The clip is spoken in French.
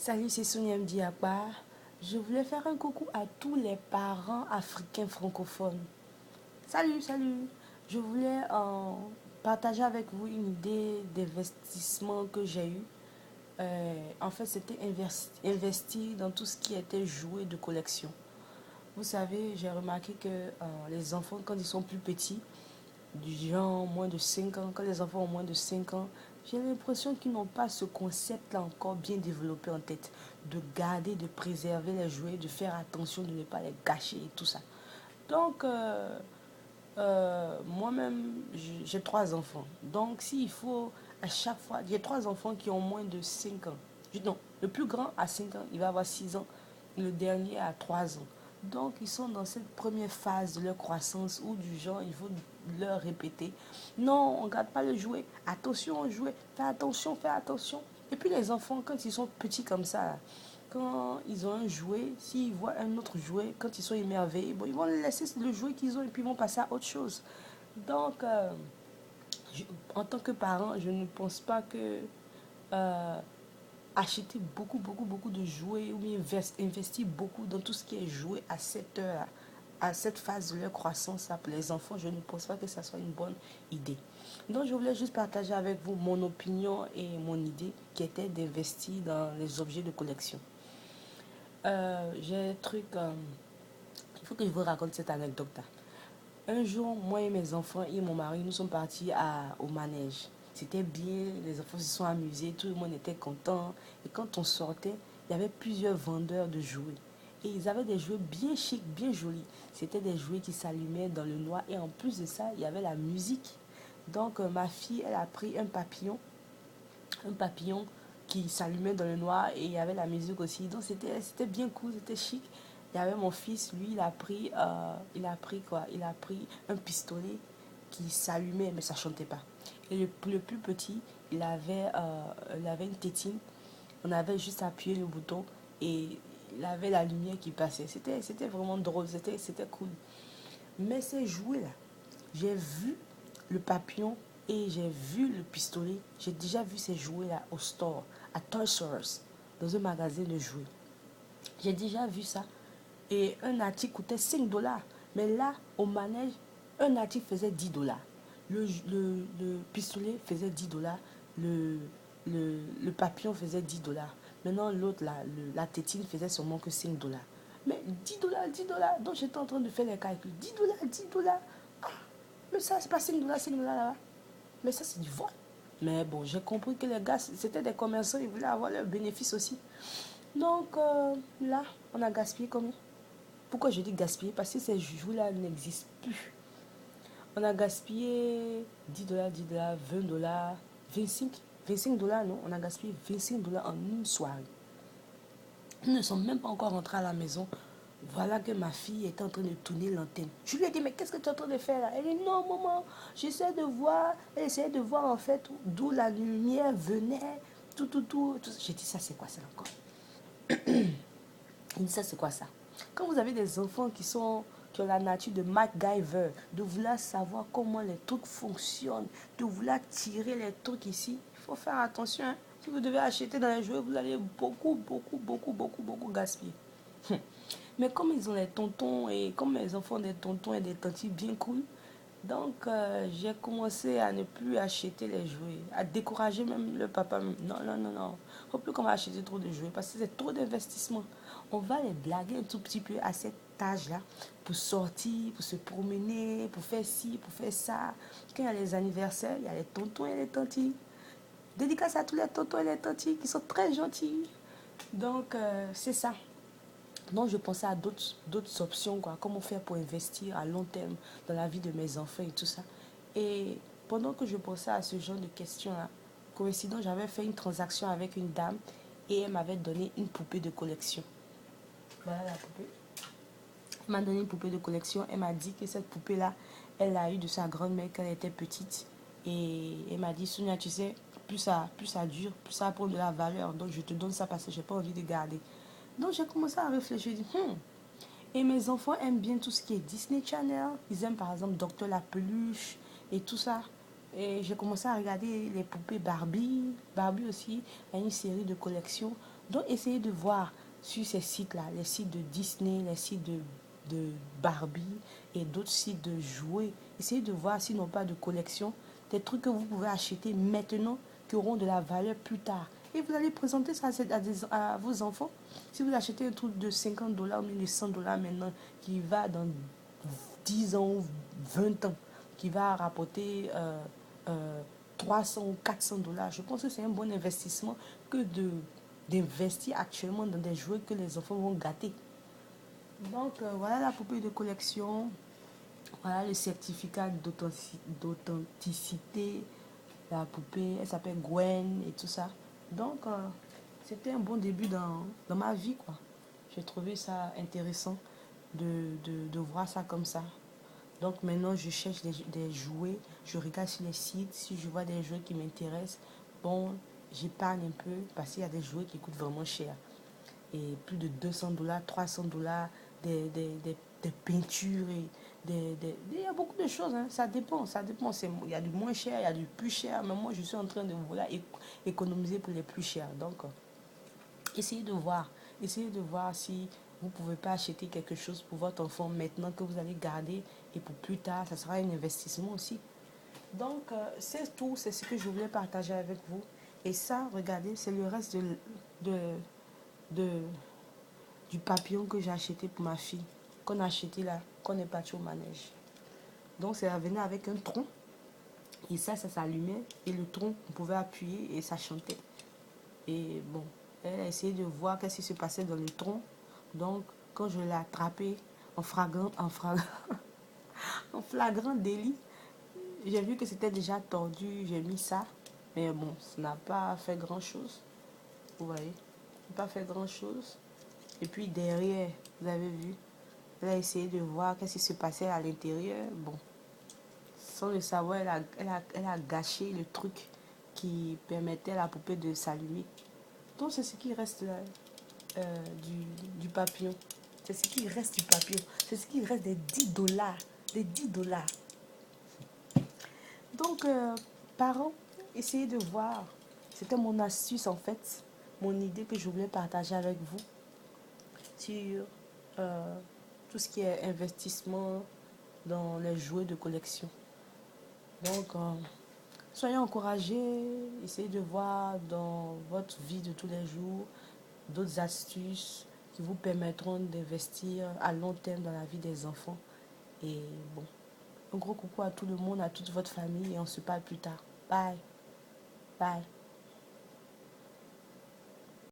Salut, c'est Sonia Mdiakba. Je voulais faire un coucou à tous les parents africains francophones. Salut, salut. Je voulais partager avec vous une idée d'investissement que j'ai eu. En fait, c'était investir dans tout ce qui était jouets de collection. Vous savez, j'ai remarqué que les enfants, quand ils sont plus petits, du genre moins de 5 ans, quand les enfants ont moins de 5 ans, j'ai l'impression qu'ils n'ont pas ce concept-là encore bien développé en tête, de garder, de préserver les jouets, de faire attention de ne pas les gâcher et tout ça. Donc, moi-même, j'ai 3 enfants. Donc, s'il faut à chaque fois, j'ai 3 enfants qui ont moins de 5 ans. Non, le plus grand a 5 ans, il va avoir 6 ans. Le dernier a 3 ans. Donc, ils sont dans cette première phase de leur croissance où du genre, il faut leur répéter. Non, on ne garde pas le jouet. Attention au jouet. Fais attention, fais attention. Et puis les enfants, quand ils sont petits comme ça, quand ils ont un jouet, s'ils voient un autre jouet, quand ils sont émerveillés, bon, ils vont laisser le jouet qu'ils ont et puis ils vont passer à autre chose. Donc, je- en tant que parent, je ne pense pas que euh, acheter beaucoup, beaucoup, beaucoup de jouets ou bien investir beaucoup dans tout ce qui est jouet à cette heure, à cette phase de leur croissance là, pour les enfants, je ne pense pas que ça soit une bonne idée. Donc, je voulais juste partager avec vous mon opinion et mon idée qui était d'investir dans les objets de collection. J'ai un truc. Il faut que je vous raconte cette anecdote-là. Un jour, moi et mes enfants et mon mari, nous sommes partis au manège. C'était bien, les enfants se sont amusés, tout le monde était content. Et quand on sortait, il y avait plusieurs vendeurs de jouets. Et ils avaient des jouets bien chics, bien jolis. C'était des jouets qui s'allumaient dans le noir. Et en plus de ça, il y avait la musique. Donc, ma fille, elle a pris un papillon qui s'allumait dans le noir et il y avait la musique aussi. Donc c'était bien cool, c'était chic. Il y avait mon fils, lui, il a pris quoi? Il a pris un pistolet qui s'allumait mais ça chantait pas. Et le plus petit, il avait une tétine. On avait juste appuyé le bouton et il avait la lumière qui passait. C'était vraiment drôle, c'était cool. Mais ces jouets-là, j'ai vu le papillon et j'ai vu le pistolet. J'ai déjà vu ces jouets-là au store, à Toys R Us, dans un magasin de jouets. J'ai déjà vu ça. Et un article coûtait 5 dollars. Mais là, au manège, un article faisait 10 dollars. Le pistolet faisait 10 dollars. Le papillon faisait 10 dollars. Maintenant, l'autre, la tétine faisait seulement que 5 dollars. Mais 10 dollars, 10 dollars. Donc, j'étais en train de faire les calculs. 10 dollars, 10 dollars. Ah, mais ça, c'est pas 5 dollars, 5 dollars là-bas. Mais ça, c'est du vol. Mais bon, j'ai compris que les gars, c'était des commerçants, ils voulaient avoir leur bénéfice aussi. Donc là, on a gaspillé combien? Pourquoi je dis gaspiller? Parce que ces jouets-là n'existent plus. On a gaspillé 10 dollars, 10 dollars, 20 dollars, 25 dollars, non? On a gaspillé 25 dollars en une soirée. Nous ne sommes même pas encore rentrés à la maison. Voilà que ma fille est en train de tourner l'antenne. Je lui ai dit, mais qu'est-ce que tu es en train de faire là? Elle dit, non, maman, j'essaie de voir. Elle essayait de voir en fait d'où la lumière venait. Tout, tout, tout. J'ai dit, ça c'est quoi ça encore? Il dit, ça c'est quoi ça? Quand vous avez des enfants qui ont la nature de MacGyver, de vouloir savoir comment les trucs fonctionnent, de vouloir tirer les trucs ici, il faut faire attention. Hein. Si vous devez acheter dans les jouets, vous allez beaucoup, beaucoup, beaucoup, beaucoup, beaucoup gaspiller. Mais comme ils ont les tontons et comme mes enfants ont des tontons et des tantis bien cool, donc j'ai commencé à ne plus acheter les jouets, à décourager même le papa. Non, non, non, non. Il ne faut plus qu'on va acheter trop de jouets parce que c'est trop d'investissement. On va les blaguer un tout petit peu à cet âge-là pour sortir, pour se promener, pour faire ci, pour faire ça. Quand il y a les anniversaires, il y a les tontons et les tantis. Dédicace à tous les tontons et les tantis qui sont très gentils. Donc c'est ça. Donc, je pensais à d'autres options, quoi. Comment faire pour investir à long terme dans la vie de mes enfants et tout ça. Et pendant que je pensais à ce genre de questions-là, coïncident, j'avais fait une transaction avec une dame et elle m'avait donné une poupée de collection. Voilà la poupée. Elle m'a donné une poupée de collection. Elle m'a dit que cette poupée-là, elle l'a eue de sa grand-mère quand elle était petite. Et elle m'a dit, Sonia, tu sais, plus ça dure, plus ça prend de la valeur. Donc, je te donne ça parce que je n'ai pas envie de garder. Donc, j'ai commencé à réfléchir. J'ai dit, et mes enfants aiment bien tout ce qui est Disney Channel. Ils aiment par exemple Docteur La Peluche et tout ça. Et j'ai commencé à regarder les poupées Barbie. Barbie aussi a une série de collections. Donc, essayez de voir sur ces sites-là, les sites de Disney, les sites de Barbie et d'autres sites de jouets. Essayez de voir s'ils n'ont pas de collection, des trucs que vous pouvez acheter maintenant qui auront de la valeur plus tard. Et vous allez présenter ça à vos enfants. Si vous achetez un truc de 50 dollars ou de 100 dollars maintenant, qui va dans 10 ans ou 20 ans, qui va rapporter 300 ou 400 dollars, je pense que c'est un bon investissement que d'investir actuellement dans des jouets que les enfants vont gâter. Donc voilà la poupée de collection, voilà le certificat d'authenticité, la poupée, elle s'appelle Gwen et tout ça. Donc c'était un bon début dans ma vie, quoi. J'ai trouvé ça intéressant de voir ça comme ça. Donc maintenant, je cherche des jouets, je regarde sur les sites, si je vois des jouets qui m'intéressent, bon, j'épargne un peu parce qu'il y a des jouets qui coûtent vraiment cher. Et plus de 200 dollars, 300 dollars, des peintures, et il y a beaucoup de choses, hein. Ça dépend, ça dépend. Il y a du moins cher, il y a du plus cher, mais moi je suis en train de voilà, économiser pour les plus chers. Donc, essayez de voir si vous ne pouvez pas acheter quelque chose pour votre enfant maintenant que vous allez garder et pour plus tard, ça sera un investissement aussi. Donc, c'est tout, c'est ce que je voulais partager avec vous. Et ça, regardez, c'est le reste de, de, du papillon que j'ai acheté pour ma fille, qu'on a acheté là, qu'on est parti au manège. Donc, ça venait avec un tronc, et ça s'allumait, et le tronc, on pouvait appuyer et ça chantait. Et bon, elle a essayé de voir qu'est-ce qui se passait dans le tronc. Donc, quand je l'ai attrapé en flagrant délit, j'ai vu que c'était déjà tordu, j'ai mis ça. Mais bon, ça n'a pas fait grand-chose. Vous voyez, ça n'a pas fait grand-chose. Et puis derrière, vous avez vu, elle a essayé de voir qu'est-ce qui se passait à l'intérieur. Bon, sans le savoir, elle a gâché le truc qui permettait à la poupée de s'allumer. Donc c'est ce qui reste là, du papillon. C'est ce qui reste du papillon. C'est ce qui reste des 10 dollars. Des 10 dollars. Donc, parents, essayez de voir. C'était mon astuce en fait. Mon idée que je voulais partager avec vous sur tout ce qui est investissement dans les jouets de collection. Donc, soyez encouragés. Essayez de voir dans votre vie de tous les jours d'autres astuces qui vous permettront d'investir à long terme dans la vie des enfants. Et bon, un gros coucou à tout le monde, à toute votre famille et on se parle plus tard. Bye. Bye.